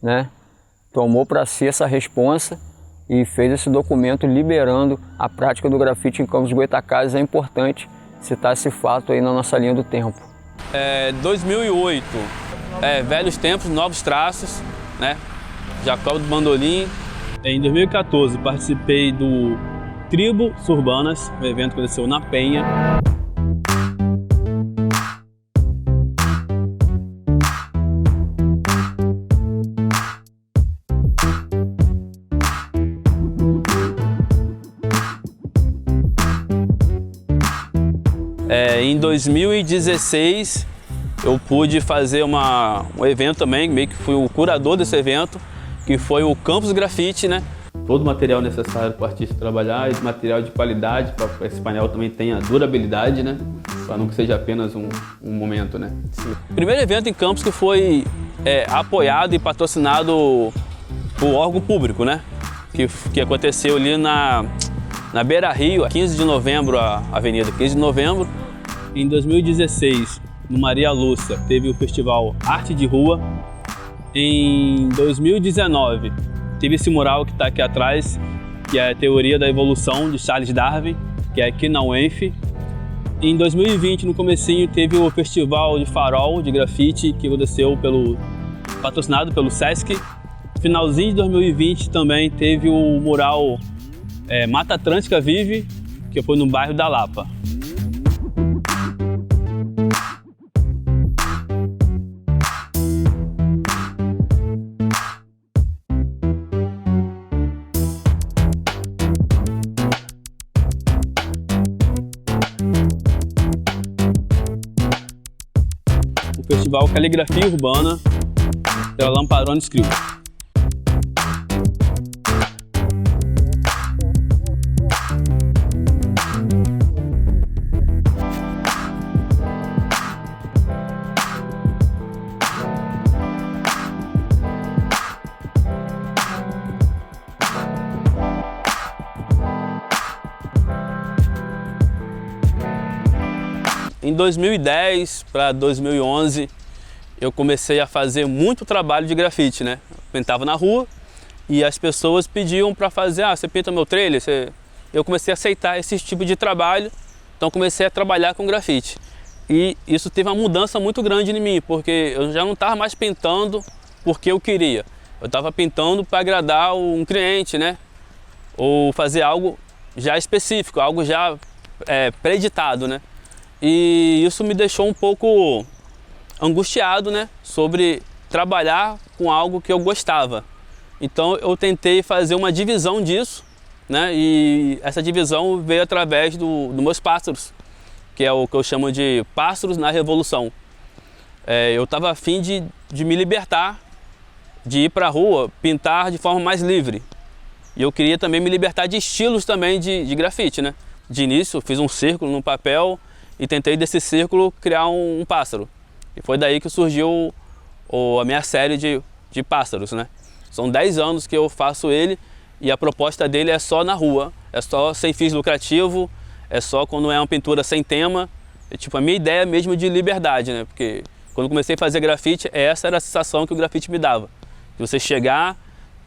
Speaker 2: né, tomou para si essa responsa e fez esse documento liberando a prática do grafite em Campos dos Goytacazes. É importante citar esse fato aí na nossa linha do tempo.
Speaker 8: 2008, velhos tempos, novos traços, né? Jacob do Bandolim. Em 2014 participei do Tribo Surbanas, um evento que aconteceu na Penha. Em 2016 eu pude fazer um evento também, meio que fui o curador desse evento, que foi o Campus Grafite, né? Todo o material necessário para o artista trabalhar, esse material de qualidade, para que esse painel também tenha durabilidade, né? Para não que seja apenas um momento, né? O primeiro evento em Campos que foi apoiado e patrocinado por órgão público, né? Que aconteceu ali na Beira Rio, 15 de novembro, a avenida 15 de novembro. Em 2016, no Maria Lúcia, teve o festival Arte de Rua. Em 2019, teve esse mural que está aqui atrás, que é a Teoria da Evolução de Charles Darwin, que é aqui na UENF. Em 2020, no comecinho, teve o Festival de Farol de Grafite, que aconteceu patrocinado pelo Sesc. Finalzinho de 2020 também teve o mural Mata Atlântica Vive, que foi no bairro da Lapa. O Festival Caligrafia Urbana pela Lamparone Script. Em 2010 para 2011, eu comecei a fazer muito trabalho de grafite, né? Eu pintava na rua e as pessoas pediam para fazer, você pinta meu trailer? Eu comecei a aceitar esse tipo de trabalho, então comecei a trabalhar com grafite. E isso teve uma mudança muito grande em mim, porque eu já não estava mais pintando porque eu queria. Eu estava pintando para agradar um cliente, né? Ou fazer algo já específico, algo já pré-editado, né? E isso me deixou um pouco angustiado, né? Sobre trabalhar com algo que eu gostava. Então eu tentei fazer uma divisão disso, né? E essa divisão veio através dos meus pássaros, que é o que eu chamo de pássaros na revolução. Eu estava a fim de me libertar, de ir para a rua, pintar de forma mais livre. E eu queria também me libertar de estilos também de grafite, né? De início, fiz um círculo no papel e tentei desse círculo criar um pássaro. E foi daí que surgiu a minha série de pássaros, né? São 10 anos que eu faço ele e a proposta dele é só na rua, é só sem fins lucrativos, é só quando é uma pintura sem tema. A minha ideia mesmo de liberdade, né? Porque quando comecei a fazer grafite, essa era a sensação que o grafite me dava. De você chegar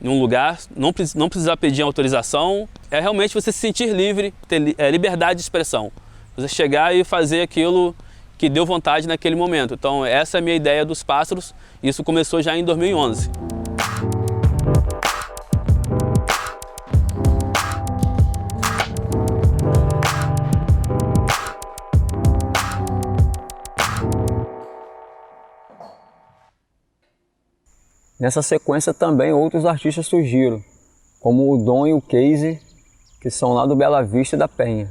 Speaker 8: em um lugar, não precisar pedir autorização, é realmente você se sentir livre, ter liberdade de expressão. Você chegar e fazer aquilo que deu vontade naquele momento. Então essa é a minha ideia dos pássaros, e isso começou já em 2011.
Speaker 2: Nessa sequência também outros artistas surgiram, como o Dom e o Casey, que são lá do Bela Vista e da Penha.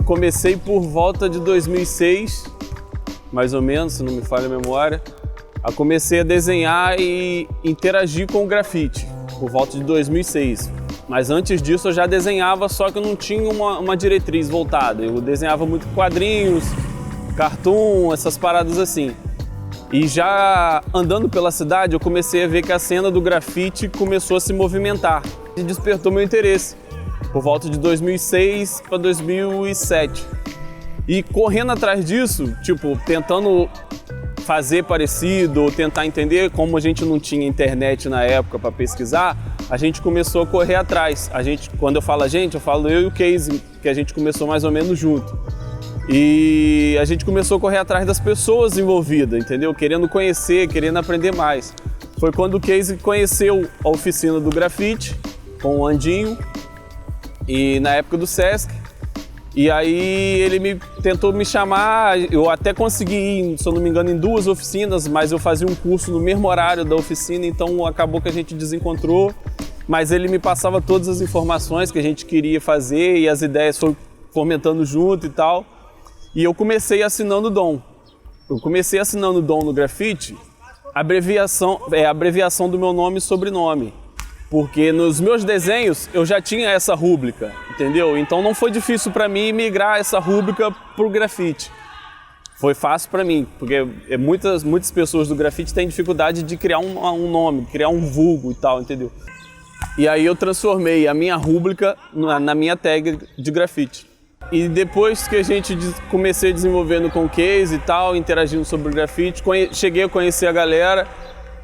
Speaker 9: Comecei por volta de 2006, mais ou menos, se não me falha a memória. Eu comecei a desenhar e interagir com o grafite, por volta de 2006. Mas antes disso eu já desenhava, só que eu não tinha uma diretriz voltada. Eu desenhava muito quadrinhos, cartoon, essas paradas assim. E já andando pela cidade eu comecei a ver que a cena do grafite começou a se movimentar. E despertou meu interesse, por volta de 2006 para 2007. E correndo atrás disso, tentando fazer parecido ou tentar entender, como a gente não tinha internet na época para pesquisar, a gente começou a correr atrás. Quando eu falo eu falo eu e o Casey, que a gente começou mais ou menos junto. E a gente começou a correr atrás das pessoas envolvidas, entendeu? Querendo conhecer, querendo aprender mais. Foi quando o Casey conheceu a oficina do grafite com o Andinho, e na época do Sesc. E aí ele tentou me chamar, eu até consegui ir, se eu não me engano, em 2 oficinas, mas eu fazia um curso no mesmo horário da oficina, então acabou que a gente desencontrou. Mas ele me passava todas as informações que a gente queria fazer e as ideias foram fomentando junto e tal. E eu comecei assinando Dom. Eu comecei assinando Dom no grafite, a abreviação do meu nome e sobrenome. Porque nos meus desenhos eu já tinha essa rúbrica, entendeu? Então não foi difícil para mim migrar essa rúbrica pro grafite. Foi fácil para mim, porque muitas pessoas do grafite têm dificuldade de criar um nome, criar um vulgo e tal, entendeu? E aí eu transformei a minha rúbrica na minha tag de grafite. E depois que a gente comecei desenvolvendo com o Casey e tal, interagindo sobre o grafite, cheguei a conhecer a galera,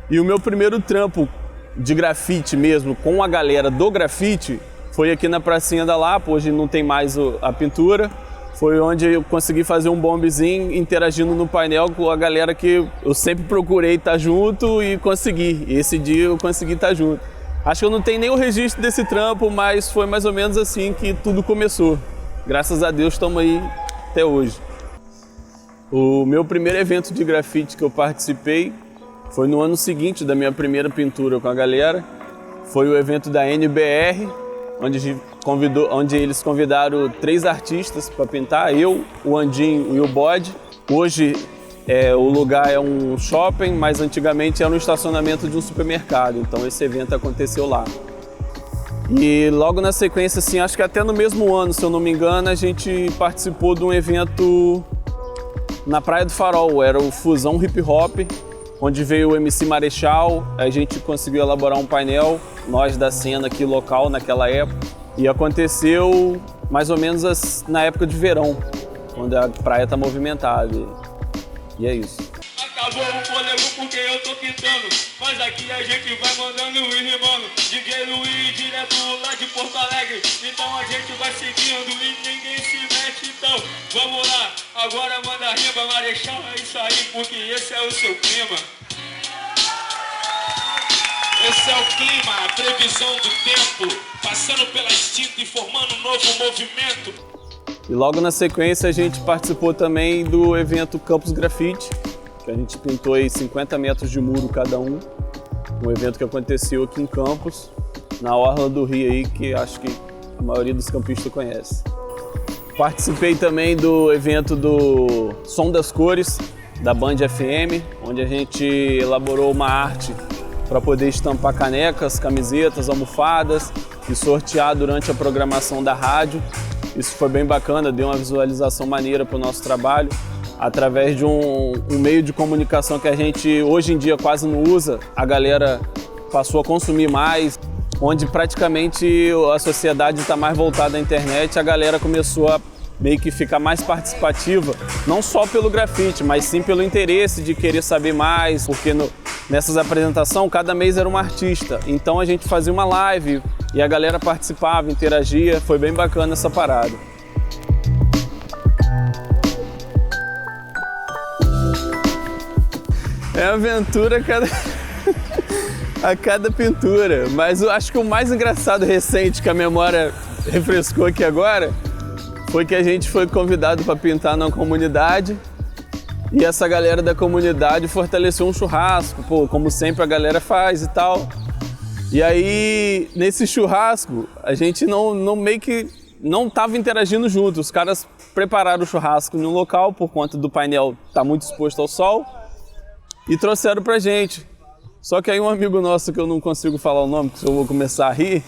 Speaker 9: e o meu primeiro trampo de grafite mesmo, com a galera do grafite, foi aqui na Pracinha da Lapa. Hoje não tem mais a pintura. Foi onde eu consegui fazer um bombezinho, interagindo no painel com a galera que eu sempre procurei estar junto e consegui. E esse dia eu consegui estar junto. Acho que eu não tenho nem o registro desse trampo, mas foi mais ou menos assim que tudo começou. Graças a Deus estamos aí até hoje. O meu primeiro evento de grafite que eu participei foi no ano seguinte da minha primeira pintura com a galera. Foi o evento da NBR, onde eles convidaram 3 artistas para pintar, eu, o Andinho e o Bode. Hoje o lugar é um shopping, mas antigamente era um estacionamento de um supermercado, então esse evento aconteceu lá. E logo na sequência, assim, acho que até no mesmo ano, se eu não me engano, a gente participou de um evento na Praia do Farol, era o Fusão Hip Hop, onde veio o MC Marechal, a gente conseguiu elaborar um painel, nós da cena aqui local naquela época, e aconteceu mais ou menos na época de verão, quando a praia tá movimentada, e é isso.
Speaker 4: Acabou o fôlego porque eu tô pintando, mas aqui a gente vai mandando e rimando. DJ Luiz, direto lá de Porto Alegre, então a gente vai seguindo e ninguém se mete, então vamos lá. Agora manda rima, Marechal, é isso aí, porque esse é o seu clima. Esse é o clima, a previsão do tempo, passando pela extinta e formando um novo movimento.
Speaker 9: E logo na sequência a gente participou também do evento Campus Grafite, que a gente pintou aí 50 metros de muro cada um. Um evento que aconteceu aqui em Campos, na orla do Rio aí, que acho que a maioria dos campistas conhece. Participei também do evento do Som das Cores, da Band FM, onde a gente elaborou uma arte para poder estampar canecas, camisetas, almofadas e sortear durante a programação da rádio. Isso foi bem bacana, deu uma visualização maneira para o nosso trabalho, através de um meio de comunicação que a gente hoje em dia quase não usa, a galera passou a consumir mais, onde praticamente a sociedade está mais voltada à internet, a galera começou a meio que ficar mais participativa, não só pelo grafite, mas sim pelo interesse de querer saber mais, porque nessas apresentações cada mês era um artista, então a gente fazia uma live e a galera participava, interagia, foi bem bacana essa parada. É aventura a cada pintura, mas eu acho que o mais engraçado recente que a memória refrescou aqui agora foi que a gente foi convidado para pintar numa comunidade e essa galera da comunidade fortaleceu um churrasco, pô, como sempre a galera faz e tal. E aí, nesse churrasco, a gente meio que não estava interagindo junto, os caras prepararam o churrasco no local por conta do painel estar muito exposto ao sol e trouxeram pra gente. Só que aí um amigo nosso, que eu não consigo falar o nome, porque eu vou começar a rir,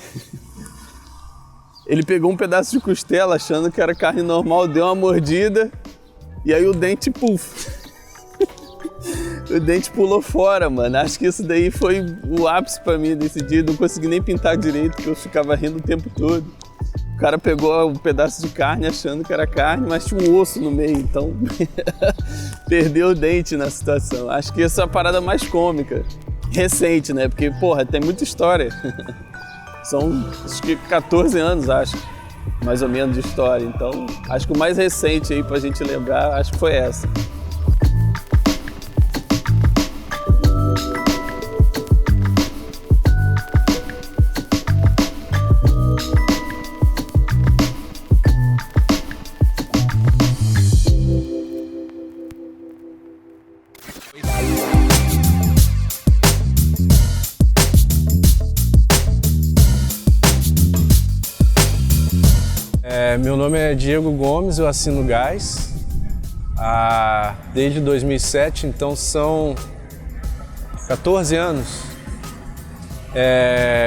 Speaker 9: ele pegou um pedaço de costela achando que era carne normal, deu uma mordida e aí o dente, puf, o dente pulou fora, mano. Acho que isso daí foi o ápice pra mim desse dia, não consegui nem pintar direito, porque eu ficava rindo o tempo todo. O cara pegou um pedaço de carne achando que era carne, mas tinha um osso no meio, então perdeu o dente na situação. Acho que essa é a parada mais cômica, recente, né? Porque, porra, tem muita história. São, acho que 14 anos, acho, mais ou menos, de história. Então, acho que o mais recente aí pra gente lembrar, acho que foi essa.
Speaker 5: Meu nome é Diego Gomes, eu assino Gás desde 2007, então são 14 anos.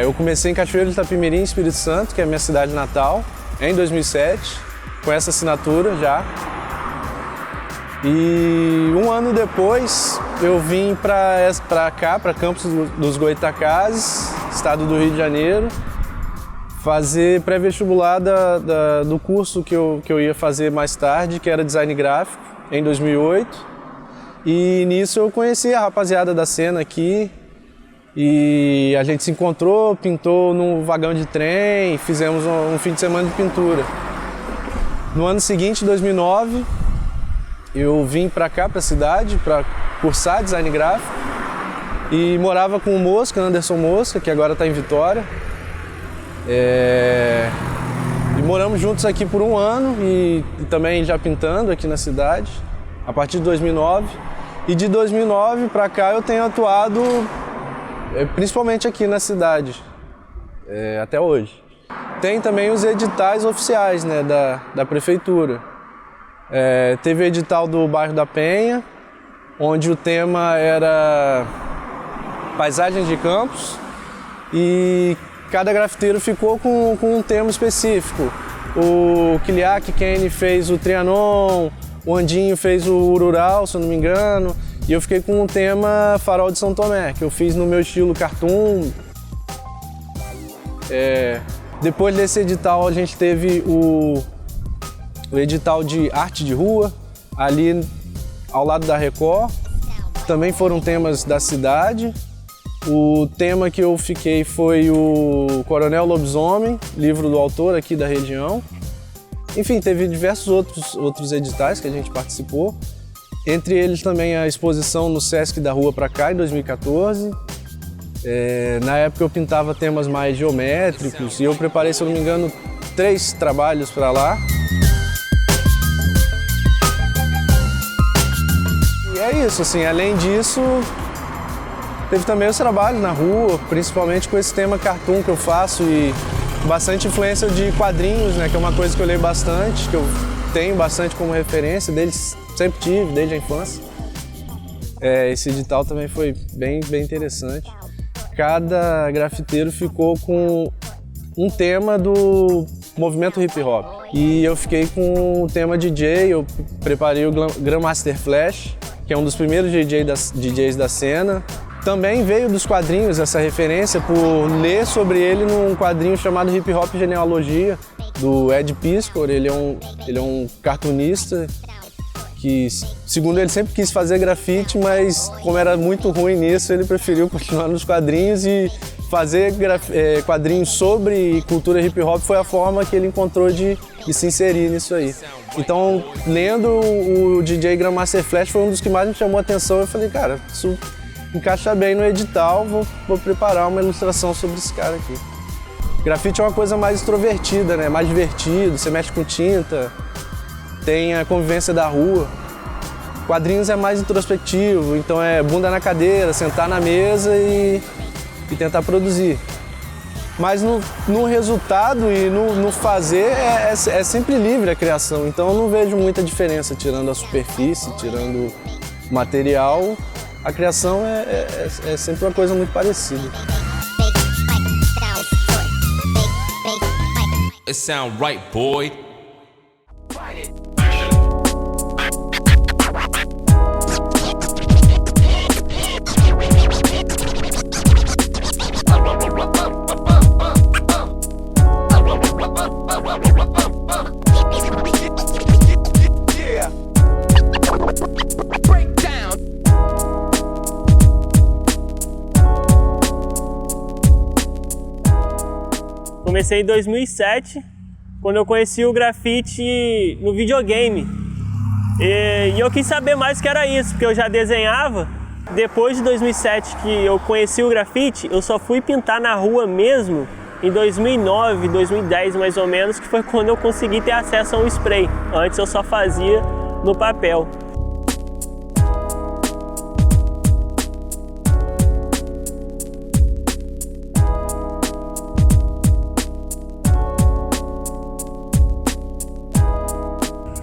Speaker 5: Eu comecei em Cachoeiro de Itapemirim, Espírito Santo, que é a minha cidade natal, em 2007, com essa assinatura já. E um ano depois eu vim para cá, para Campos dos Goytacazes, estado do Rio de Janeiro, fazer pré-vestibular do curso que eu ia fazer mais tarde, que era design gráfico, em 2008. E nisso eu conheci a rapaziada da cena aqui e a gente se encontrou, pintou num vagão de trem, fizemos um fim de semana de pintura. No ano seguinte, 2009, eu vim para cá, para a cidade, para cursar design gráfico e morava com o Mosca, Anderson Mosca, que agora está em Vitória. E moramos juntos aqui por um ano e também já pintando aqui na cidade, a partir de 2009. E de 2009 para cá eu tenho atuado principalmente aqui na cidade, até hoje. Tem também os editais oficiais, né, da prefeitura. Teve o edital do bairro da Penha, onde o tema era paisagens de campos e cada grafiteiro ficou com um tema específico. O Kiliak Kenny fez o Trianon, o Andinho fez o Urural, se eu não me engano, e eu fiquei com o tema Farol de São Tomé, que eu fiz no meu estilo cartoon. Depois desse edital a gente teve o edital de arte de rua, ali ao lado da Record. Também foram temas da cidade. O tema que eu fiquei foi o Coronel Lobisomem, livro do autor aqui da região. Enfim, teve diversos outros editais que a gente participou. Entre eles também a exposição no Sesc da Rua Pra Cá, em 2014. Na época eu pintava temas mais geométricos e eu preparei, se eu não me engano, 3 trabalhos para lá. E é isso, assim, além disso, teve também os trabalhos na rua, principalmente com esse tema cartoon que eu faço e bastante influência de quadrinhos, né, que é uma coisa que eu leio bastante, que eu tenho bastante como referência, sempre tive, desde a infância. Esse edital também foi bem interessante. Cada grafiteiro ficou com um tema do movimento hip hop. E eu fiquei com o tema DJ, eu preparei o Grandmaster Flash, que é um dos primeiros DJs da cena. Também veio dos quadrinhos essa referência por ler sobre ele num quadrinho chamado Hip Hop Genealogia, do Ed Piscor. Ele é um cartunista que, segundo ele, sempre quis fazer grafite, mas como era muito ruim nisso, ele preferiu continuar nos quadrinhos e fazer quadrinhos sobre cultura hip hop foi a forma que ele encontrou de se inserir nisso aí. Então, lendo o DJ Grandmaster Flash foi um dos que mais me chamou a atenção. Eu falei, cara, isso encaixa bem no edital, vou preparar uma ilustração sobre esse cara aqui. Grafite é uma coisa mais extrovertida, né? Mais divertido, você mexe com tinta, tem a convivência da rua. Quadrinhos é mais introspectivo, então é bunda na cadeira, sentar na mesa e tentar produzir. Mas no resultado e no fazer é sempre livre a criação, então eu não vejo muita diferença tirando a superfície, tirando o material. A criação é sempre uma coisa muito parecida.
Speaker 4: It sound right, boy.
Speaker 10: Comecei em 2007, quando eu conheci o grafite no videogame. E eu quis saber mais o que era isso, porque eu já desenhava. Depois de 2007 que eu conheci o grafite, eu só fui pintar na rua mesmo em 2009, 2010 mais ou menos, que foi quando eu consegui ter acesso a um spray. Antes eu só fazia no papel.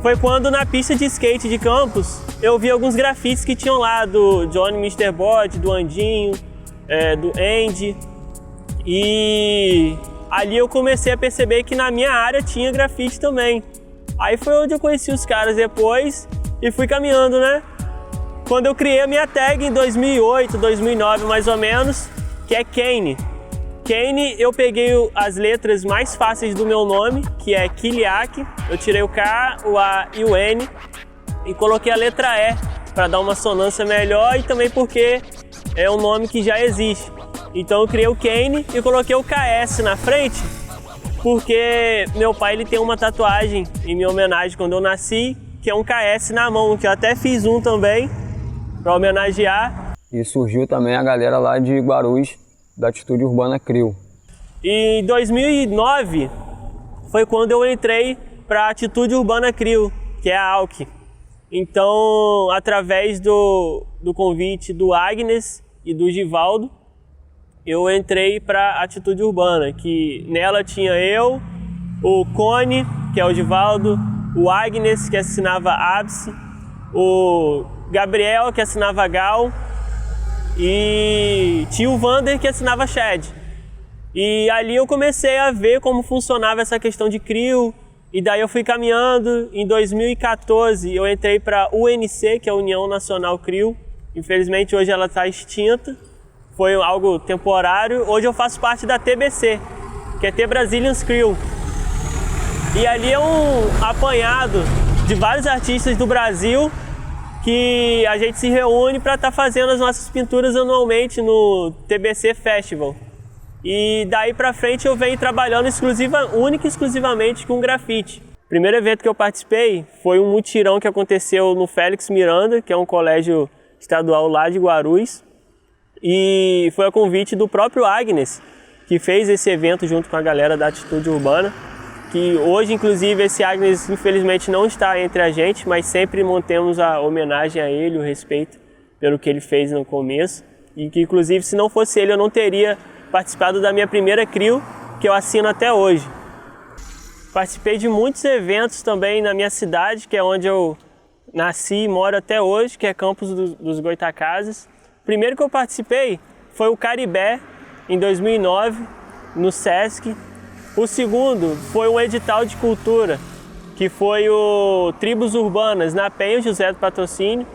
Speaker 10: Foi quando na pista de skate de Campos eu vi alguns grafites que tinham lá do Johnny Mr. Bot, do Andinho, do Andy. E ali eu comecei a perceber que na minha área tinha grafite também. Aí foi onde eu conheci os caras depois e fui caminhando, né? Quando eu criei a minha tag em 2008, 2009 mais ou menos, que é Kane. Kane, eu peguei as letras mais fáceis do meu nome, que é Kiliak. Eu tirei o K, o A e o N e coloquei a letra E para dar uma sonância melhor e também porque é um nome que já existe. Então eu criei o Kane e coloquei o KS na frente porque meu pai ele tem uma tatuagem em minha homenagem quando eu nasci, que é um KS na mão, que eu até fiz um também para homenagear.
Speaker 2: E surgiu também a galera lá de Guarulhos, da Atitude Urbana Crew.
Speaker 10: E em 2009 foi quando eu entrei para a Atitude Urbana Crew, que é a AUC. Então, através do convite do Agnes e do Givaldo, eu entrei para a Atitude Urbana, que nela tinha eu, o Cone, que é o Givaldo, o Agnes, que assinava Ápice, o Gabriel, que assinava Gal, e tinha o Vander, que assinava Shed. E ali eu comecei a ver como funcionava essa questão de crew E daí eu fui caminhando. Em 2014 eu entrei para a UNC, que é a União Nacional CRIO. Infelizmente hoje ela está extinta. Foi algo temporário. Hoje eu faço parte da TBC, que é The Brazilians CRIO. E ali é um apanhado de vários artistas do Brasil que a gente se reúne para estar fazendo as nossas pinturas anualmente no TBC Festival. E daí para frente eu venho trabalhando única e exclusivamente com grafite. O primeiro evento que eu participei foi um mutirão que aconteceu no Félix Miranda, que é um colégio estadual lá de Guarulhos. E foi a convite do próprio Agnes, que fez esse evento junto com a galera da Atitude Urbana. Que hoje, inclusive, esse Agnes infelizmente não está entre a gente, mas sempre mantemos a homenagem a ele, o respeito pelo que ele fez no começo. E que, inclusive, se não fosse ele, eu não teria participado da minha primeira CRIO, que eu assino até hoje. Participei de muitos eventos também na minha cidade, que é onde eu nasci e moro até hoje, que é Campos dos Goitacazes. O primeiro que eu participei foi o Caribé, em 2009, no Sesc. O segundo foi um edital de cultura, que foi o Tribos Urbanas, na Penha, José do Patrocínio.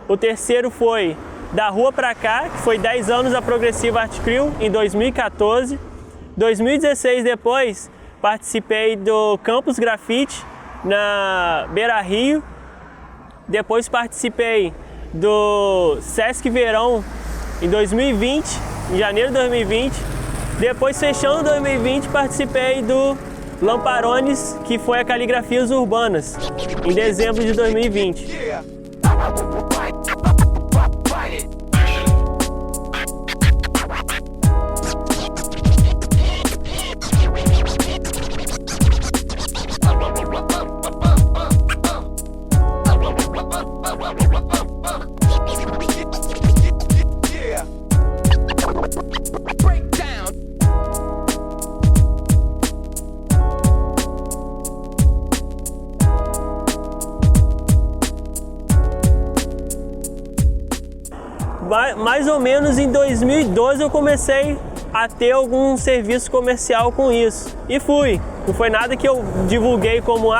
Speaker 10: O terceiro foi Da Rua Pra Cá, que foi 10 anos da Progressiva Art CRIO, em 2014. 2016 depois, participei do Campus Grafite, na Beira Rio. Depois participei do Sesc Verão, em 2020, em janeiro de 2020. Depois, fechando 2020, participei do Lamparones, que foi a Caligrafias Urbanas, em dezembro de 2020. Mais ou menos em 2012 eu comecei a ter algum serviço comercial com isso. E fui. Não foi nada que eu divulguei como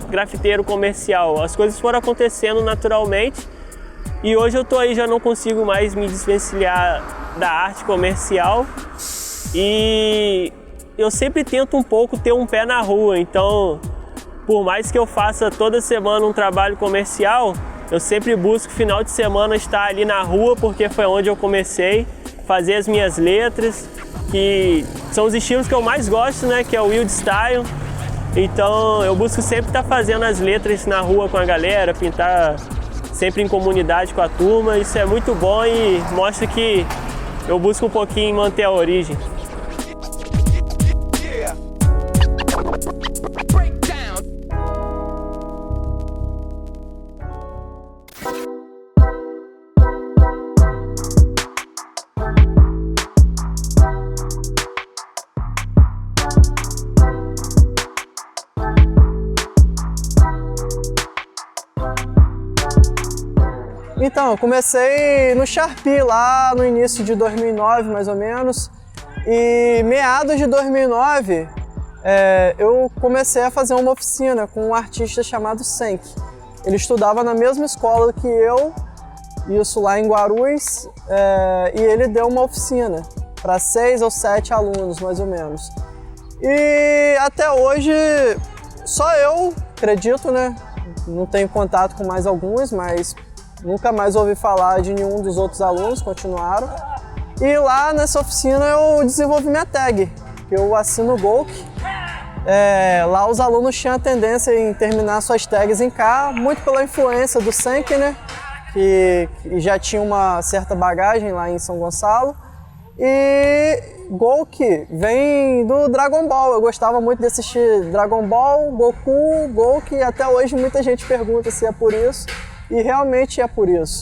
Speaker 10: grafiteiro comercial. As coisas foram acontecendo naturalmente. E hoje eu tô aí, já não consigo mais me desvencilhar da arte comercial. E eu sempre tento um pouco ter um pé na rua. Então, por mais que eu faça toda semana um trabalho comercial, eu sempre busco final de semana estar ali na rua, porque foi onde eu comecei a fazer as minhas letras, que são os estilos que eu mais gosto, né, que é o Wild Style. Então eu busco sempre estar fazendo as letras na rua com a galera, pintar sempre em comunidade com a turma. Isso é muito bom e mostra que eu busco um pouquinho manter a origem.
Speaker 11: Então, eu comecei no Sharpie lá no início de 2009, mais ou menos, e meados de 2009 eu comecei a fazer uma oficina com um artista chamado Senk. Ele estudava na mesma escola que eu, isso lá em Guarulhos, e ele deu uma oficina para 6 ou 7 alunos, mais ou menos. E até hoje, só eu acredito, né? Não tenho contato com mais alguns, mas nunca mais ouvi falar de nenhum dos outros alunos, continuaram. E lá nessa oficina eu desenvolvi minha tag, que eu assino o Golk. Lá os alunos tinham a tendência em terminar suas tags em K, muito pela influência do Senk, né? Que já tinha uma certa bagagem lá em São Gonçalo. E Golk vem do Dragon Ball, eu gostava muito de assistir Dragon Ball, Goku, Golk, e até hoje muita gente pergunta se é por isso. E realmente é por isso.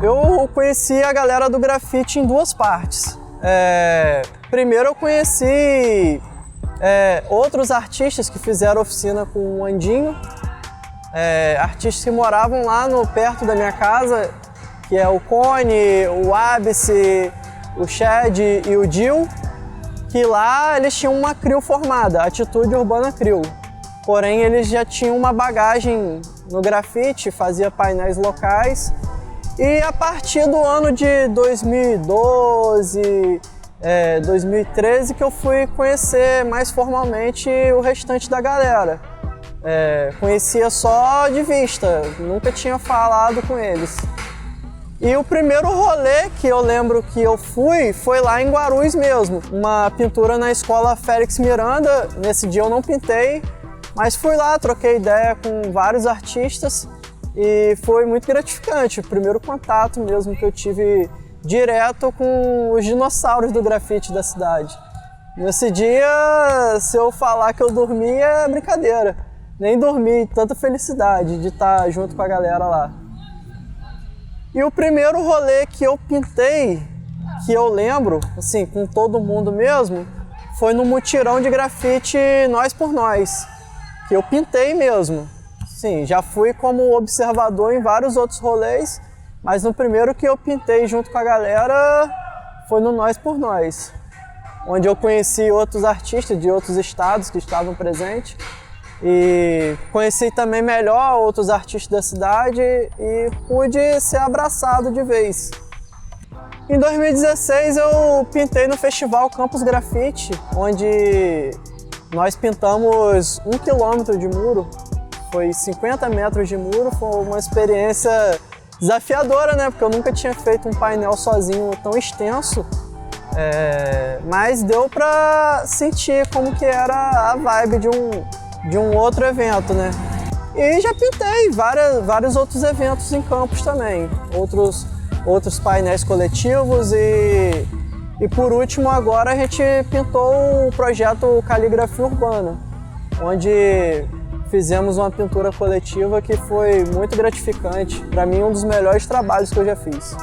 Speaker 11: Eu conheci a galera do grafite em duas partes. Primeiro eu conheci outros artistas que fizeram oficina com o Andinho, artistas que moravam lá perto da minha casa, que é o Cone, o Ábice, o Shed e o Dil, que lá eles tinham uma crew formada, Atitude Urbana Crew. Porém, eles já tinham uma bagagem no grafite, fazia painéis locais. E a partir do ano de 2012, 2013, que eu fui conhecer mais formalmente o restante da galera. Conhecia só de vista, nunca tinha falado com eles. E o primeiro rolê que eu lembro que eu fui foi lá em Guarulhos mesmo. Uma pintura na escola Félix Miranda, nesse dia eu não pintei, mas fui lá, troquei ideia com vários artistas e foi muito gratificante. O primeiro contato mesmo que eu tive direto com os dinossauros do grafite da cidade. Nesse dia, se eu falar que eu dormi, é brincadeira. Nem dormi, tanta felicidade de estar junto com a galera lá. E o primeiro rolê que eu pintei, que eu lembro, assim, com todo mundo mesmo, foi no mutirão de grafite Nós por Nós, que eu pintei mesmo. Sim, já fui como observador em vários outros rolês, mas no primeiro que eu pintei junto com a galera foi no Nós por Nós, onde eu conheci outros artistas de outros estados que estavam presentes e conheci também melhor outros artistas da cidade e pude ser abraçado de vez. Em 2016 eu pintei no Festival Campus Grafite, onde nós pintamos 1 quilômetro de muro, foi 50 metros de muro, foi uma experiência desafiadora, né? Porque eu nunca tinha feito um painel sozinho tão extenso, mas deu pra sentir como que era a vibe de um outro evento, né? E já pintei vários outros eventos em Campos também, outros painéis coletivos e por último agora a gente pintou o projeto Caligrafia Urbana, onde fizemos uma pintura coletiva que foi muito gratificante, para mim um dos melhores trabalhos que eu já fiz.